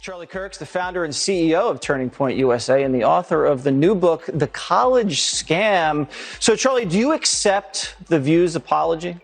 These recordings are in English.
Charlie Kirk's the founder and CEO of Turning Point USA and the author of the new book, The College Scam. So, Charlie, do you accept the View's apology?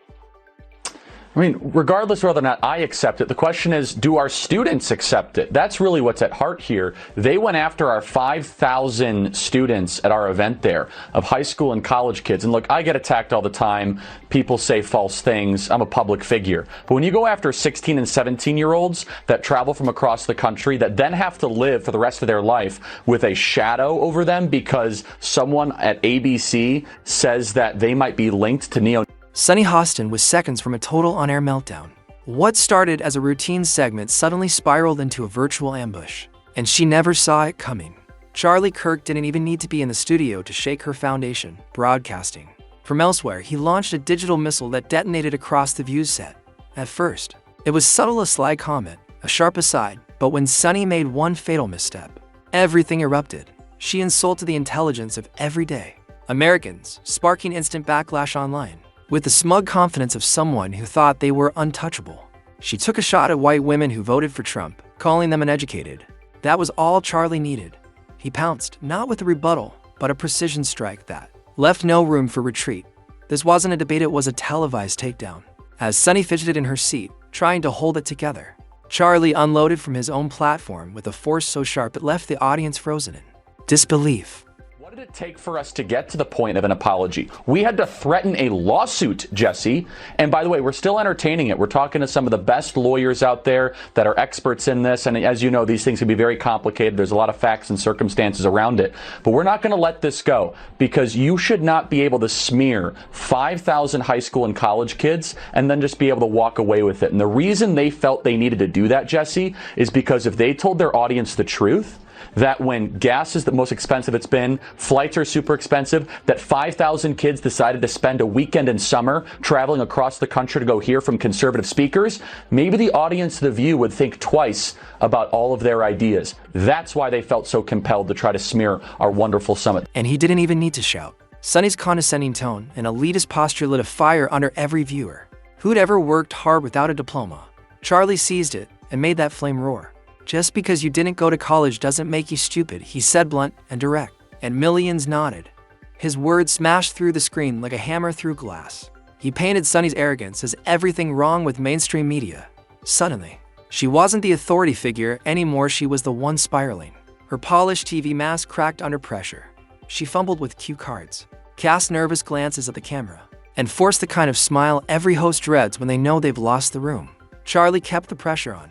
I mean, regardless of whether or not I accept it, the question is, do our students accept it? That's really what's at heart here. They went after our 5,000 students at our event there of high school and college kids. And look, I get attacked all the time. People say false things. I'm a public figure. But when you go after 16 and 17-year-olds that travel from across the country that then have to live for the rest of their life with a shadow over them because someone at ABC says that they might be linked to neo. Sunny Hostin was seconds from a total on-air meltdown. What started as a routine segment suddenly spiraled into a virtual ambush, and she never saw it coming. Charlie Kirk didn't even need to be in the studio to shake her foundation, broadcasting. From elsewhere, he launched a digital missile that detonated across the View's set. At first, it was subtle, a sly comment, a sharp aside, but when Sunny made one fatal misstep, everything erupted. She insulted the intelligence of everyday Americans, sparking instant backlash online. With the smug confidence of someone who thought they were untouchable, she took a shot at white women who voted for Trump, calling them uneducated. That was all Charlie needed. He pounced, not with a rebuttal, but a precision strike that left no room for retreat. This wasn't a debate, it was a televised takedown. As Sunny fidgeted in her seat, trying to hold it together, Charlie unloaded from his own platform with a force so sharp it left the audience frozen in disbelief. What did it take for us to get to the point of an apology? We had to threaten a lawsuit, Jesse. And by the way, we're still entertaining it. We're talking to some of the best lawyers out there that are experts in this. And as you know, these things can be very complicated. There's a lot of facts and circumstances around it. But we're not going to let this go because you should not be able to smear 5,000 high school and college kids and then just be able to walk away with it. And the reason they felt they needed to do that, Jesse, is because if they told their audience the truth, that when gas is the most expensive it's been, flights are super expensive, that 5,000 kids decided to spend a weekend in summer traveling across the country to go hear from conservative speakers, maybe the audience of The View would think twice about all of their ideas. That's why they felt so compelled to try to smear our wonderful summit. And he didn't even need to shout. Sunny's condescending tone and elitist posture lit a fire under every viewer. Who'd ever worked hard without a diploma? Charlie seized it and made that flame roar. Just because you didn't go to college doesn't make you stupid, he said, blunt and direct. And millions nodded. His words smashed through the screen like a hammer through glass. He painted Sunny's arrogance as everything wrong with mainstream media. Suddenly, she wasn't the authority figure anymore, she was the one spiraling. Her polished TV mask cracked under pressure. She fumbled with cue cards, cast nervous glances at the camera, and forced the kind of smile every host dreads when they know they've lost the room. Charlie kept the pressure on.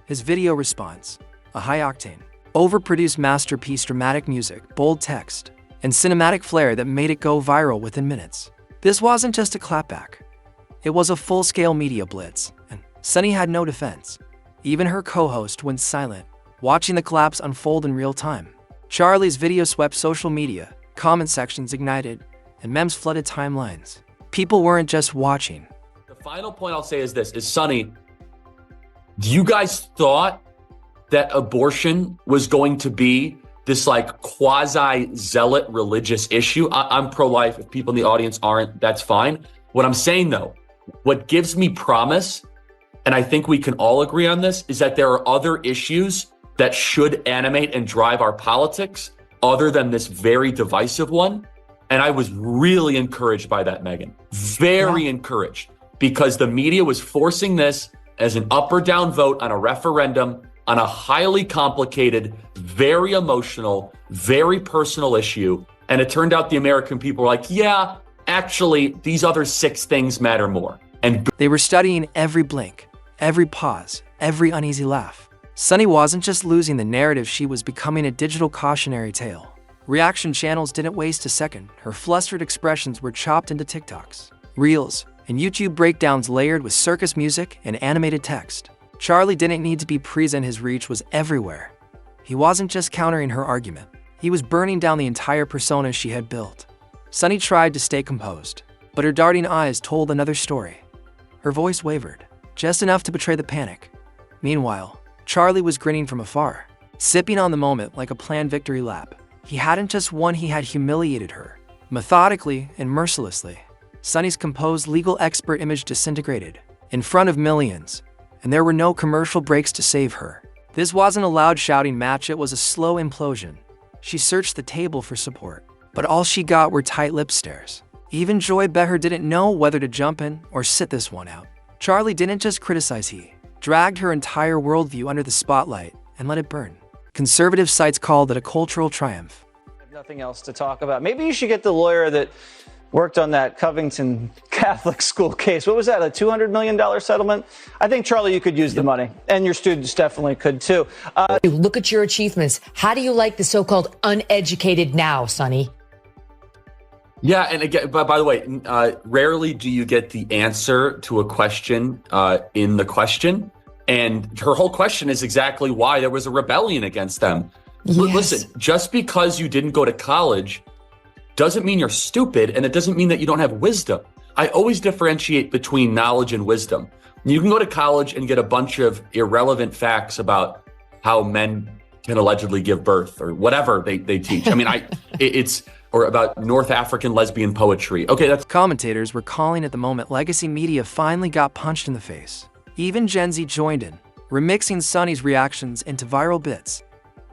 His video response, a high-octane, overproduced masterpiece, dramatic music, bold text, and cinematic flair that made it go viral within minutes. This wasn't just a clapback. It was a full-scale media blitz, and Sunny had no defense. Even her co-host went silent, watching the collapse unfold in real time. Charlie's video swept social media, comment sections ignited, and memes flooded timelines. People weren't just watching. The final point I'll say is this, is Sunny, you guys thought that abortion was going to be this like quasi-zealot religious issue. I'm pro-life. If people in the audience aren't, that's fine. What I'm saying though, what gives me promise, and I think we can all agree on this, is that there are other issues that should animate and drive our politics other than this very divisive one. And I was really encouraged by that, Megan. Very encouraged, because the media was forcing this as an up or down vote on a referendum on a highly complicated, very emotional, very personal issue. And it turned out the American people were like, yeah, actually, these other 6 things matter more. And they were studying every blink, every pause, every uneasy laugh. Sunny wasn't just losing the narrative, she was becoming a digital cautionary tale. Reaction channels didn't waste a second. Her flustered expressions were chopped into TikToks, Reels, and YouTube breakdowns layered with circus music and animated text. Charlie didn't need to be present, his reach was everywhere. He wasn't just countering her argument, he was burning down the entire persona she had built. Sunny tried to stay composed, but her darting eyes told another story. Her voice wavered, just enough to betray the panic. Meanwhile, Charlie was grinning from afar, sipping on the moment like a planned victory lap. He hadn't just won, he had humiliated her, methodically and mercilessly. Sunny's composed legal expert image disintegrated in front of millions, and there were no commercial breaks to save her. This wasn't a loud shouting match, it was a slow implosion. She searched the table for support, but all she got were tight-lipped stares. Even Joy Beher didn't know whether to jump in or sit this one out. Charlie didn't just criticize, he dragged her entire worldview under the spotlight and let it burn. Conservative sites called it a cultural triumph. Nothing else to talk about. Maybe you should get the lawyer that worked on that Covington Catholic school case. What was that, a $200 million settlement? I think, Charlie, you could use the money, and your students definitely could, too. Look at your achievements. How do you like the so-called uneducated now, Sonny? Yeah, and again, by the way, rarely do you get the answer to a question in the question. And her whole question is exactly why there was a rebellion against them. Yes. Listen, just because you didn't go to college doesn't mean you're stupid, and it doesn't mean that you don't have wisdom. I always differentiate between knowledge and wisdom. You can go to college and get a bunch of irrelevant facts about how men can allegedly give birth or whatever they teach. I mean, it's or about North African lesbian poetry. Okay, that's... Commentators were calling it the moment legacy media finally got punched in the face. Even Gen Z joined in, remixing Sonny's reactions into viral bits.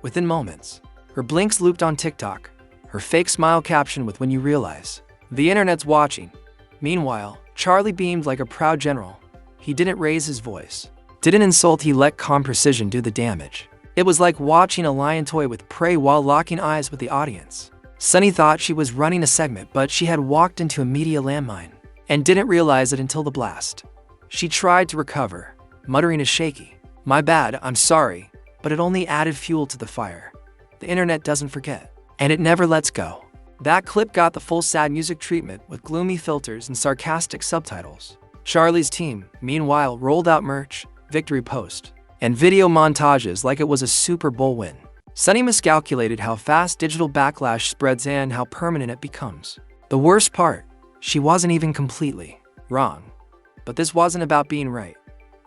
Within moments, her blinks looped on TikTok, her fake smile captioned with "when you realize the internet's watching." Meanwhile, Charlie beamed like a proud general. He didn't raise his voice, didn't insult, he let calm precision do the damage. It was like watching a lion toy with prey while locking eyes with the audience. Sonny thought she was running a segment, but she had walked into a media landmine and didn't realize it until the blast. She tried to recover, muttering a shaky, "My bad, I'm sorry," but it only added fuel to the fire. The internet doesn't forget, and it never lets go. That clip got the full sad music treatment with gloomy filters and sarcastic subtitles. Charlie's team, meanwhile, rolled out merch, victory post, and video montages like it was a Super Bowl win. Sonny miscalculated how fast digital backlash spreads and how permanent it becomes. The worst part, she wasn't even completely wrong. But this wasn't about being right.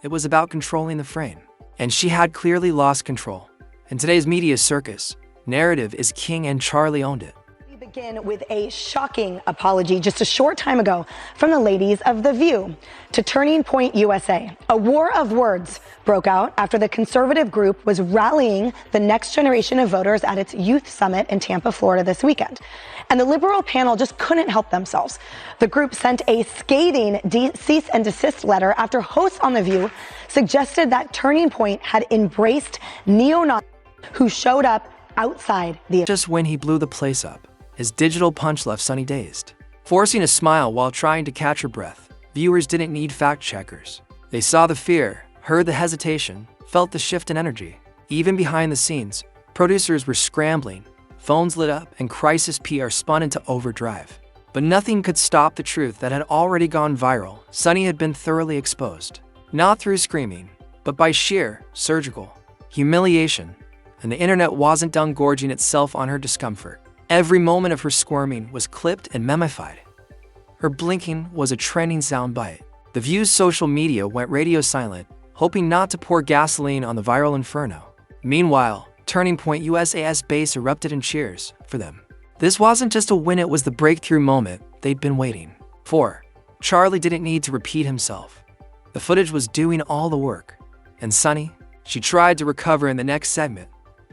It was about controlling the frame. And she had clearly lost control. In today's media circus, narrative is king and Charlie owned it. We begin with a shocking apology just a short time ago from the ladies of The View to Turning Point USA. A war of words broke out after the conservative group was rallying the next generation of voters at its youth summit in Tampa, Florida this weekend. And the liberal panel just couldn't help themselves. The group sent a scathing cease and desist letter after hosts on The View suggested that Turning Point had embraced neo-Nazis who showed up outside the... Just when he blew the place up, his digital punch left Sonny dazed. Forcing a smile while trying to catch her breath, viewers didn't need fact-checkers. They saw the fear, heard the hesitation, felt the shift in energy. Even behind the scenes, producers were scrambling, phones lit up, and crisis PR spun into overdrive. But nothing could stop the truth that had already gone viral. Sonny had been thoroughly exposed. Not through screaming, but by sheer, surgical humiliation. And the internet wasn't done gorging itself on her discomfort. Every moment of her squirming was clipped and memified. Her blinking was a trending soundbite. The View's social media went radio silent, hoping not to pour gasoline on the viral inferno. Meanwhile, Turning Point USA's base erupted in cheers for them. This wasn't just a win, it was the breakthrough moment they'd been waiting for. Charlie didn't need to repeat himself. The footage was doing all the work. And Sonny, she tried to recover in the next segment,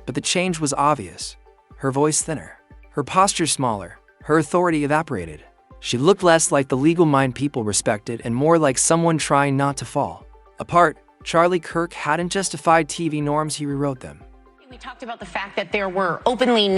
but the change was obvious. Her voice thinner, her posture smaller, her authority evaporated. She looked less like the legal mind people respected and more like someone trying not to fall apart. Charlie Kirk hadn't justified TV norms, he rewrote them. We talked about the fact that there were openly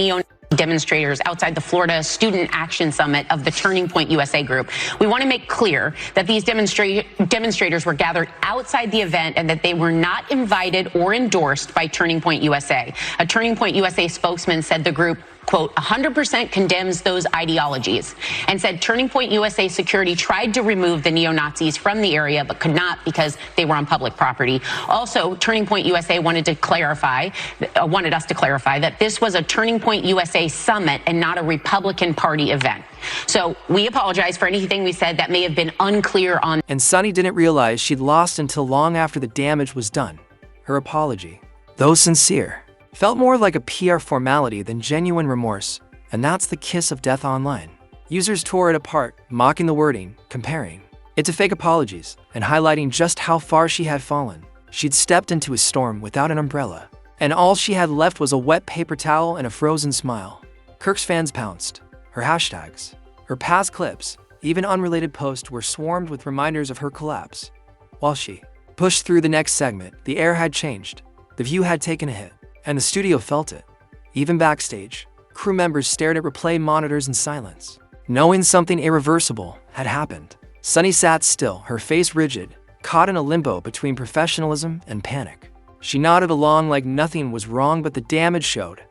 demonstrators outside the Florida Student Action Summit of the Turning Point USA group. We want to make clear that these demonstrators were gathered outside the event and that they were not invited or endorsed by Turning Point USA. A Turning Point USA spokesman said the group, quote, 100% condemns those ideologies, and said Turning Point USA security tried to remove the neo-Nazis from the area but could not because they were on public property. Also, Turning Point USA wanted us to clarify that this was a Turning Point USA summit and not a Republican Party event. So we apologize for anything we said that may have been unclear on. And Sonny didn't realize she'd lost until long after the damage was done. Her apology, though sincere, felt more like a PR formality than genuine remorse, and that's the kiss of death online. Users tore it apart, mocking the wording, comparing it to fake apologies, and highlighting just how far she had fallen. She'd stepped into a storm without an umbrella, And all she had left was a wet paper towel and a frozen smile. Kirk's fans pounced. Her hashtags, her past clips, even unrelated posts were swarmed with reminders of her collapse. While she pushed through the next segment, the air had changed. The View had taken a hit, and the studio felt it. Even backstage, crew members stared at replay monitors in silence, knowing something irreversible had happened. Sunny sat still, her face rigid, caught in a limbo between professionalism and panic. She nodded along like nothing was wrong, but the damage showed.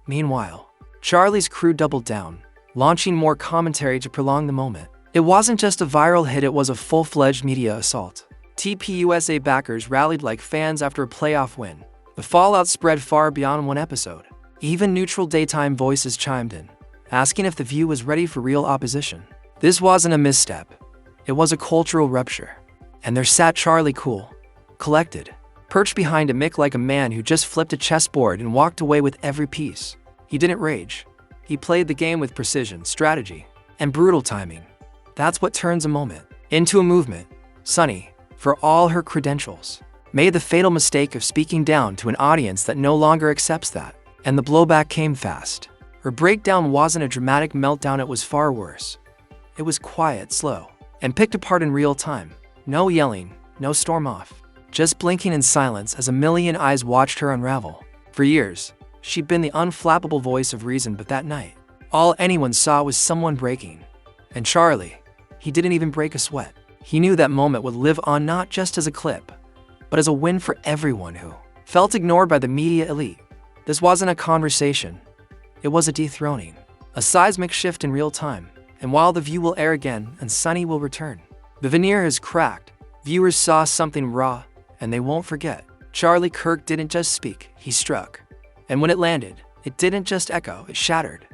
Meanwhile, Charlie's crew doubled down, launching more commentary to prolong the moment. It wasn't just a viral hit, it was a full-fledged media assault. TPUSA backers rallied like fans after a playoff win. The fallout spread far beyond one episode. Even neutral daytime voices chimed in, asking if The View was ready for real opposition. This wasn't a misstep. It was a cultural rupture. And there sat Charlie, cool, collected, perched behind a mic like a man who just flipped a chessboard and walked away with every piece. He didn't rage. He played the game with precision, strategy, and brutal timing. That's what turns a moment into a movement. Sunny, for all her credentials, made the fatal mistake of speaking down to an audience that no longer accepts that. And the blowback came fast. Her breakdown wasn't a dramatic meltdown, it was far worse. It was quiet, slow, and picked apart in real time. No yelling, no storm off, just blinking in silence as a million eyes watched her unravel. For years, she'd been the unflappable voice of reason, but that night, all anyone saw was someone breaking. And Charlie, he didn't even break a sweat. He knew that moment would live on not just as a clip, but as a win for everyone who felt ignored by the media elite. This wasn't a conversation. It was a dethroning, a seismic shift in real time. And while The View will air again and Sunny will return, the veneer is cracked. Viewers saw something raw, and they won't forget. Charlie Kirk didn't just speak, he struck. And when it landed, it didn't just echo, it shattered.